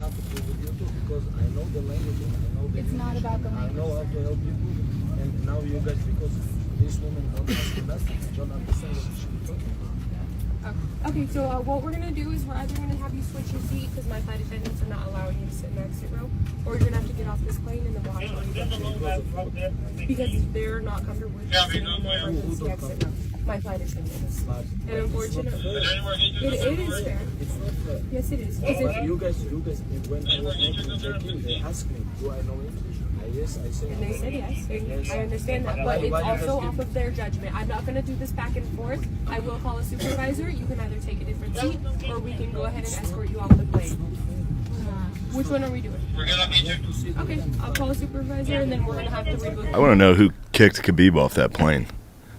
have to do with you too because I know the language and I know the It's not about the language. I know how to help people, and now you guys, because this woman don't understand, don't understand what she's talking about. Okay, so what we're gonna do is we're either gonna have you switch your seat because my flight attendants are not allowing you to sit in the exit row, or you're gonna have to get off this plane and then we'll have to because they're not comfortable with you sitting in the emergency exit row. My flight attendants. And unfortunately, it is fair. It's not fair. Yes, it is. But you guys, when I was not in they asked me, do I know English? Yes, I said. And they said yes. I understand that, but it's also off of their judgment. I'm not going to do this back and forth. I will call a supervisor. You can either take a different seat, or we can go ahead and escort you off the plane. Which one are we doing? Okay, I'll call a supervisor, and then we're going to have to rebook. I want to know who kicked Khabib off that plane.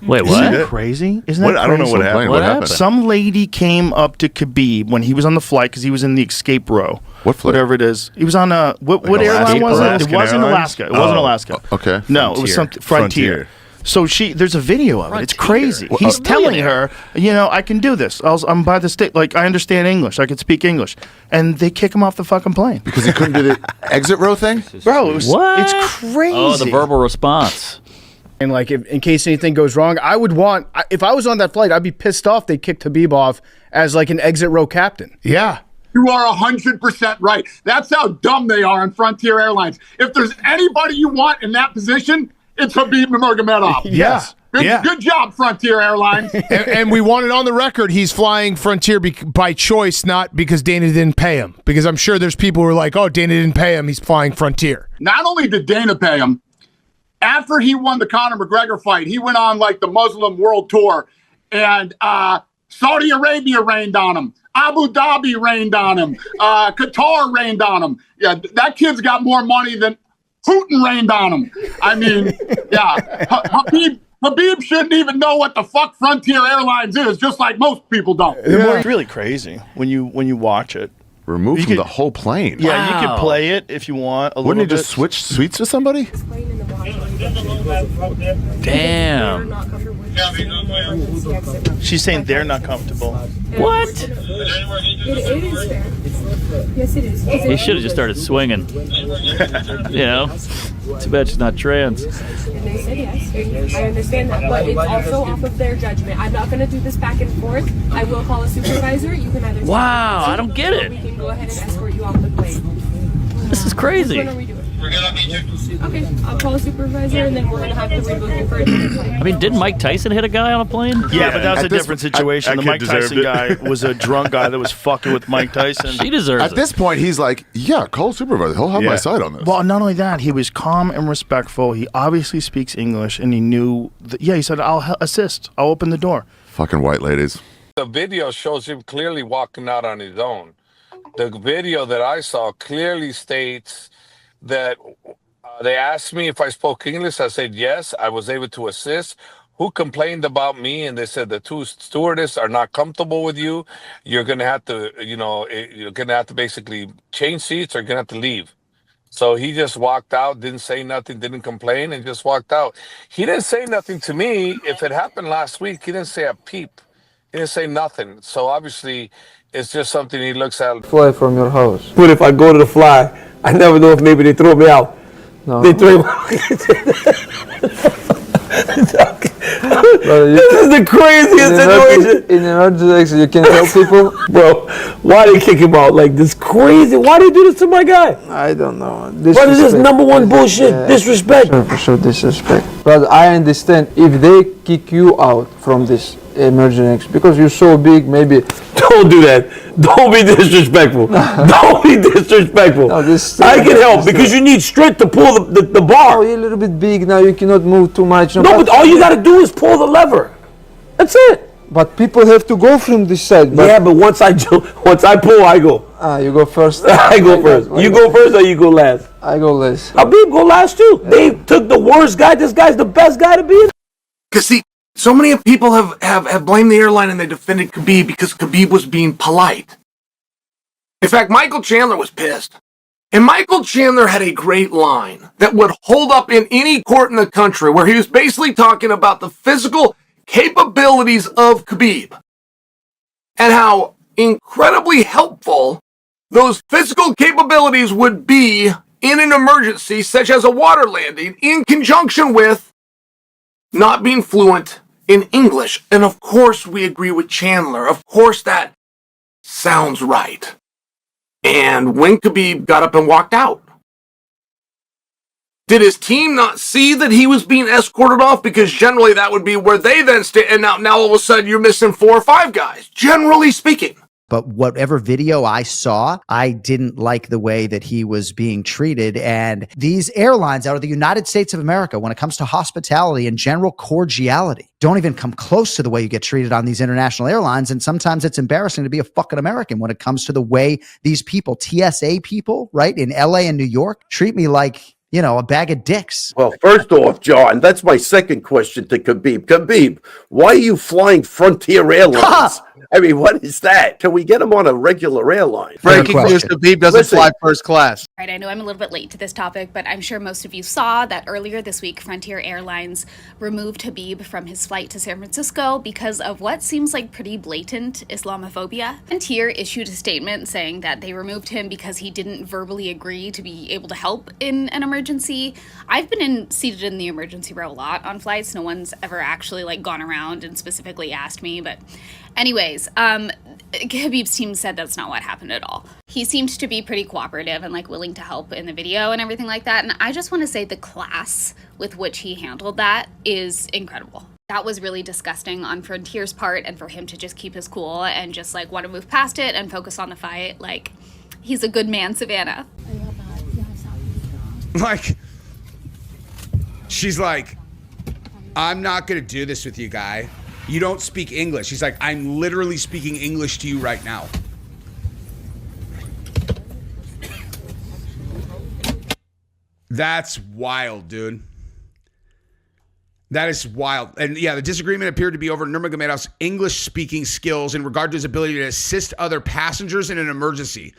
Wait, Isn't what? that Crazy? Isn't that I don't know what crazy? happened. What happened? Some lady came up to Khabib when he was on the flight because he was in the escape row. What flight? Whatever it is. He was on a what Like airline was it? It Alaskan wasn't Airlines? Alaska. It wasn't Oh. Alaska. Okay. No, it was something Frontier. So there's a video of it. It's crazy. He's telling her, I can do this. I'm by the state. Like, I understand English. I can speak English. And they kick him off the fucking plane. Because he couldn't do the exit row thing? Bro, What? it's crazy. Oh, the verbal response. And like, if in case anything goes wrong, if I was on that flight, I'd be pissed off they kicked Khabib off as like an exit row captain. Yeah. You are 100% right. That's how dumb they are on Frontier Airlines. If there's anybody you want in that position, it's Khabib Nurmagomedov. Yes. Good job, Frontier Airlines. and we want it on the record. He's flying Frontier by choice, not because Dana didn't pay him. Because I'm sure there's people who are like, oh, Dana didn't pay him. He's flying Frontier. Not only did Dana pay him, after he won the Conor McGregor fight, he went on like the Muslim world tour, and Saudi Arabia rained on him. Abu Dhabi rained on him. Qatar rained on him. Yeah, that kid's got more money than Putin rained on him. I mean, yeah, Khabib shouldn't even know what the fuck Frontier Airlines is, just like most people don't. It's really crazy when you watch it. Removed from the whole plane. Yeah, you can play it if you want. Wouldn't he just switch seats with somebody? Damn. She's saying they're not comfortable. What? It is fair. Yes, it is. He should have just started swinging. Too bad she's not trans. And they said yes. I understand that, but it's also off of their judgment. I'm not going to do this back and forth. I will call a supervisor. You can either. Wow, I don't get it. We can go ahead and escort you off the plane. This is crazy. Which one are we doing? Okay, I'll call a supervisor, and then we're going to have to rebook you for a different flight. I mean, didn't Mike Tyson hit a guy on a plane? Yeah, but that was At a this- different situation. that The kid Mike Tyson deserved guy was a drunk guy that was fucking with Mike Tyson. She deserves At it. this point, he's like, yeah, call supervisor. He'll have my side on this. Well, not only that, he was calm and respectful. He obviously speaks English, and he knew. He said, "I'll assist. I'll open the door." Fucking white ladies. The video shows him clearly walking out on his own. The video that I saw clearly states that they asked me if I spoke English. I said yes. I was able to assist. Who complained about me? And they said the two stewardess are not comfortable with you. You're gonna have to, you're gonna have to basically change seats, or you're gonna have to leave. So he just walked out, didn't say nothing, didn't complain, and just walked out. He didn't say nothing to me. If it happened last week, he didn't say a peep. He didn't say nothing. So obviously, it's just something he looks at. Fly from your house. But if I go to the fly, I never know if maybe they throw me out. No. They throw me This is the craziest situation. In emergency, you can tell people. Bro, why they kick him out like this crazy? Why they do this to my guy? I don't know. What is this number one bullshit? Disrespect. For sure, disrespect. But I understand if they kick you out from this emergency because you're so big, maybe. Don't do that. Don't be disrespectful. Don't be disrespectful. No, I can help because you need strength to pull the bar. Oh, you're a little bit big now. You cannot move too much. No, but all you got to do is pull the lever. That's it. But people have to go from this side. Yeah, but once I pull, I go. You go first. I go first. You go first or you go last? I go last. Khabib go last too. They took the worst guy. This guy's the best guy to be in. Because see, so many people have blamed the airline and they defended Khabib because Khabib was being polite. In fact, Michael Chandler was pissed. And Michael Chandler had a great line that would hold up in any court in the country, where he was basically talking about the physical capabilities of Khabib and how incredibly helpful those physical capabilities would be in an emergency, such as a water landing, in conjunction with not being fluent in English. And of course, we agree with Chandler. Of course, that sounds right. And when Khabib got up and walked out, did his team not see that he was being escorted off? Because generally that would be where they then stay. And now all of a sudden you're missing 4 or 5 guys, generally speaking. But whatever video I saw, I didn't like the way that he was being treated. And these airlines out of the United States of America, when it comes to hospitality and general cordiality, don't even come close to the way you get treated on these international airlines. And sometimes it's embarrassing to be a fucking American when it comes to the way these people, TSA people, right, in LA and New York, treat me like, you know, a bag of dicks. Well, first off, John, that's my second question to Khabib. Khabib, why are you flying Frontier Airlines? I mean, what is that? Can we get him on a regular airline? Breaking news, Khabib doesn't fly first class. Right, I know I'm a little bit late to this topic, but I'm sure most of you saw that earlier this week, Frontier Airlines removed Khabib from his flight to San Francisco because of what seems like pretty blatant Islamophobia. Frontier issued a statement saying that they removed him because he didn't verbally agree to be able to help in an emergency. I've been seated in the emergency row a lot on flights. No one's ever actually like gone around and specifically asked me, but anyways, Khabib's team said that's not what happened at all. He seemed to be pretty cooperative and like willing to help in the video and everything like that. And I just want to say the class with which he handled that is incredible. That was really disgusting on Frontier's part, and for him to just keep his cool and just like want to move past it and focus on the fight. Like, he's a good man, Savannah. Like, she's like, I'm not going to do this with you, guy. You don't speak English. He's like, I'm literally speaking English to you right now. That's wild, dude. That is wild. And yeah, the disagreement appeared to be over Nurmagomedov's English-speaking skills in regard to his ability to assist other passengers in an emergency,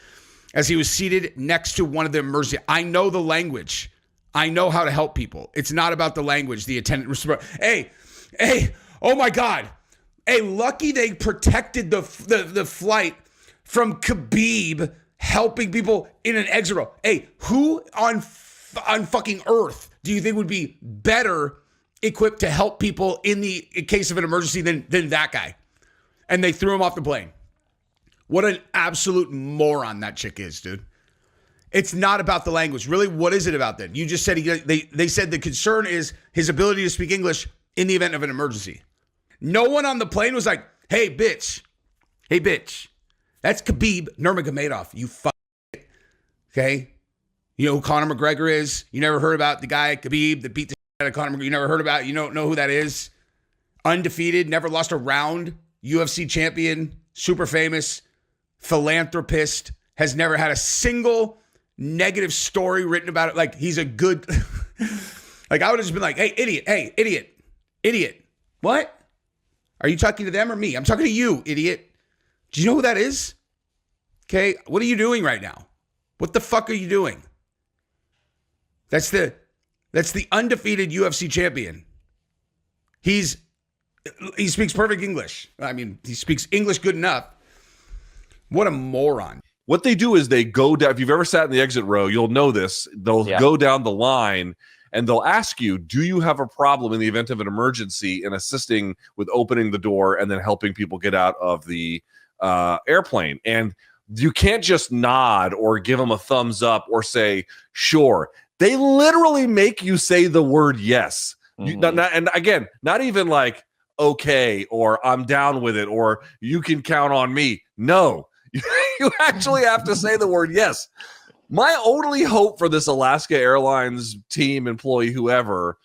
as he was seated next to one of the emergency. I know the language. I know how to help people. It's not about the language. The attendant responded, hey, oh my God. Hey, lucky they protected the flight from Khabib helping people in an exit row. Hey, who on fucking earth do you think would be better equipped to help people in case of an emergency than that guy? And they threw him off the plane. What an absolute moron that chick is, dude. It's not about the language. Really, what is it about then? You just said they said the concern is his ability to speak English in the event of an emergency. No one on the plane was like, hey, bitch, that's Khabib Nurmagomedov, you fuck it. Okay? You know who Conor McGregor is? You never heard about the guy, Khabib, that beat the shit out of Conor McGregor? You never heard about it? You don't know who that is? Undefeated, never lost a round, UFC champion, super famous, philanthropist, has never had a single negative story written about it. Like, he's a good... Like, I would have just been like, hey, idiot. What? Are you talking to them or me? I'm talking to you, idiot. Do you know who that is? Okay, what are you doing right now? What the fuck are you doing? That's the undefeated UFC champion. He speaks perfect English. I mean, he speaks English good enough. What a moron. What they do is they go down. If you've ever sat in the exit row, you'll know this. They'll go down the line and they'll ask you, do you have a problem in the event of an emergency in assisting with opening the door and then helping people get out of the airplane? And you can't just nod or give them a thumbs up or say, sure. They literally make you say the word yes. And again, not even like, okay, or I'm down with it, or you can count on me. No, you actually have to say the word yes. My only hope for this Alaska Airlines team, employee, whoever,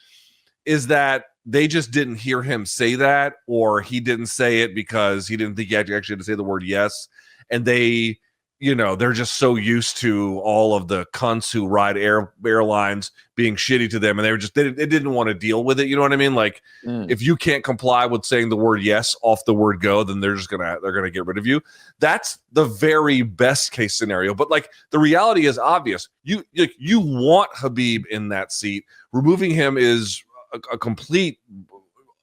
is that they just didn't hear him say that, or he didn't say it because he didn't think he actually had to say the word yes. And they, they're just so used to all of the cunts who ride airlines being shitty to them, and they didn't want to deal with it. You know what I mean? Like, if you can't comply with saying the word yes off the word go, then they're gonna get rid of you. That's the very best case scenario. But like, the reality is obvious. You want Khabib in that seat. Removing him is a complete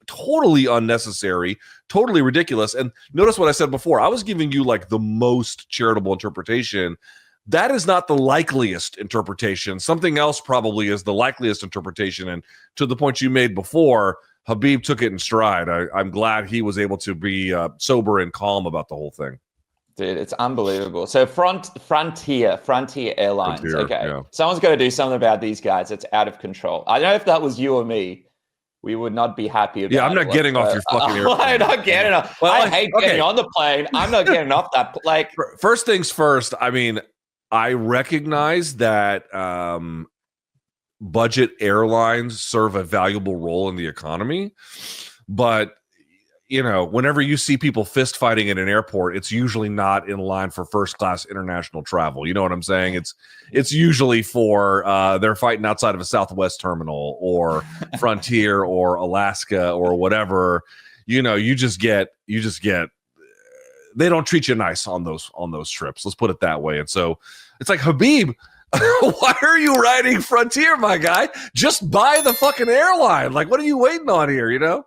totally unnecessary, totally ridiculous. And notice what I said before. I was giving you like the most charitable interpretation. That is not the likeliest interpretation. Something else probably is the likeliest interpretation. And to the point you made before, Khabib took it in stride. I'm glad he was able to be sober and calm about the whole thing. Dude, it's unbelievable. So Frontier Airlines. Okay. Yeah. Someone's got to do something about these guys. It's out of control. I don't know if that was you or me. We would not be happy about it. Yeah, I'm not getting off your fucking airplane. I'm not getting off. Well, I hate getting on the plane. I'm not getting off that. Like, first things first, I mean, I recognize that budget airlines serve a valuable role in the economy, but you know, whenever you see people fist fighting at an airport, it's usually not in line for first class international travel. You know what I'm saying? It's usually for they're fighting outside of a Southwest terminal or Frontier or Alaska or whatever. You know, you just get they don't treat you nice on those trips. Let's put it that way. And so it's like, Khabib, why are you riding Frontier, my guy? Just buy the fucking airline. Like, what are you waiting on here, you know?